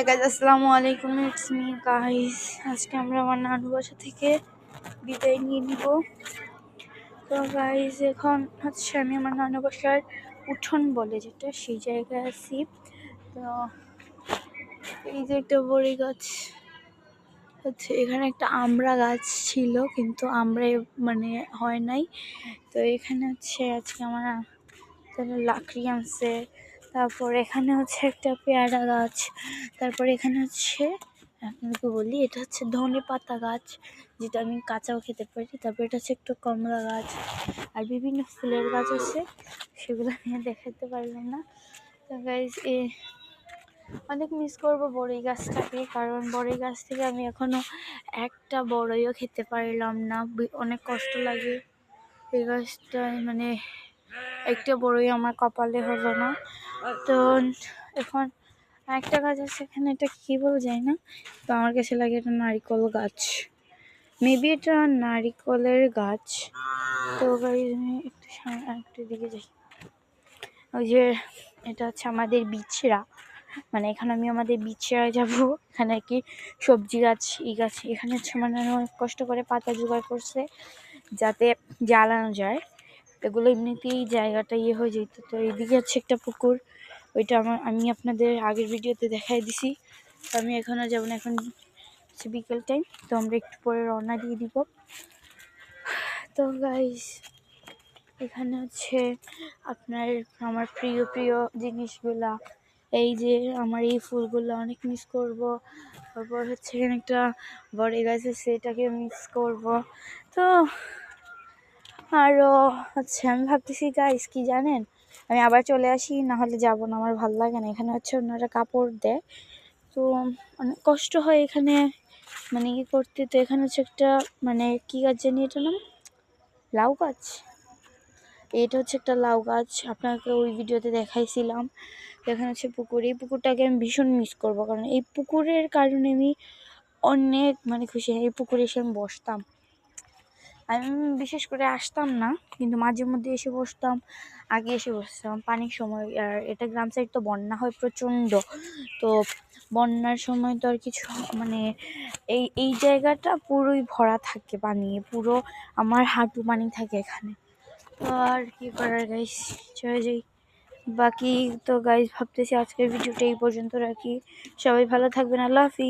Guys আসসালামু আলাইকুম, it's me guys. আজকে আমরা আমার নানু বাসা থেকে বিদায় নিয়ে নিব। তো গাইস এখন হচ্ছে আমি আমার নানু বাসার উঠোন বলে যেটা, সেই জায়গায় আছি। তো এই যে একটা বড়ি গাছ হচ্ছে, এখানে একটা আমড়া গাছ ছিল কিন্তু আমড়াই মানে হয় নাই। তো এখানে হচ্ছে আজকে আমার লাকড়ি আনছে। তারপর এখানে হচ্ছে একটা পেয়ারা গাছ। তারপর এখানে হচ্ছে আপনাকে বলি, এটা হচ্ছে ধনে পাতা গাছ, যেটা আমি কাঁচাও খেতে পারি। তারপর এটা হচ্ছে একটা কমলা গাছ, আর বিভিন্ন ফুলের গাছ আছে, সেগুলো আমি দেখাতে পারলাম না। তো গাইজ অনেক মিস করবো বড়ই গাছটাকে, কারণ বড়ই গাছ থেকে আমি এখনো একটা বড়ইও খেতে পারলাম না, অনেক কষ্ট লাগে। এই গাছটায় মানে একটা বড়ই আমার কপালে হলো না। তো এখন একটা গাছ আছে এখানে, এটা কি বলে যায় না, তো আমার কাছে লাগে এটা নারিকেল গাছ, মেবি এটা নারিকেলের গাছ। তো একটু দিকে যাই, ওই যে এটা হচ্ছে আমাদের বিচরা, মানে এখানে আমি আমাদের বিচরায় যাব। এখানে আর কি সবজি গাছ, এই গাছ, এখানে হচ্ছে মানে অনেক কষ্ট করে পাতা জোগাড় করছে যাতে জ্বালানো যায়। এগুলো এমনিতেই জায়গাটা হয়ে যেত। তো এইদিকে হচ্ছে একটা পুকুর, ওইটা আমি আপনাদের আগের ভিডিওতে দেখাই দিছি। তো আমি এখনও যাবো না, এখন হচ্ছে বিকেল টাইম, তো আমরা একটু পরে রওনা দিয়ে দিব। তো গাইস এখানে হচ্ছে আপনার আমার প্রিয় প্রিয় জিনিসগুলা, এই যে আমার এই ফুলগুলো অনেক মিস করব। তারপর হচ্ছে এখানে একটা বড় গাছ আছে, এটাকে মিস করব। তো আরও হচ্ছে আমি ভাবতেছি গাইস কি জানেন, আমি আবার চলে আসি, না হলে যাবো না, আমার ভালো লাগে না। এখানে হচ্ছে ওনারা কাপড় দেয়, তো অনেক কষ্ট হয় এখানে মানে কি করতে। তো এখানে হচ্ছে একটা মানে কি গাছ জানি, এটা নাম লাউ গাছ। এটা হচ্ছে একটা লাউ গাছ, আপনাকে ওই ভিডিওতে দেখাইছিলাম। এখানে হচ্ছে পুকুর, এই পুকুরটাকে আমি ভীষণ মিস করবো, কারণ এই পুকুরের কারণে আমি অনেক মানে খুশি। এই পুকুরে এসে আমি বসতাম, আমি বিশেষ করে আসতাম না, কিন্তু মাঝে মধ্যে এসে বসতাম, আগে এসে বসতাম পানির সময়। আর এটা গ্রাম সাইড, তো বন্যা হয় প্রচণ্ড। তো বন্যার সময় তো আর কিছু মানে এই জায়গাটা পুরোই ভরা থাকে পানি, পুরো আমার হাঁটু পানি থাকে এখানে। তো আর কি করার গাইস, চলে যাই। বাকি তো গাইস ভাবতেছি আজকের ভিডিওটা এই পর্যন্ত রাখি। সবাই ভালো থাকবেন, আল্লাহ হাফিজ।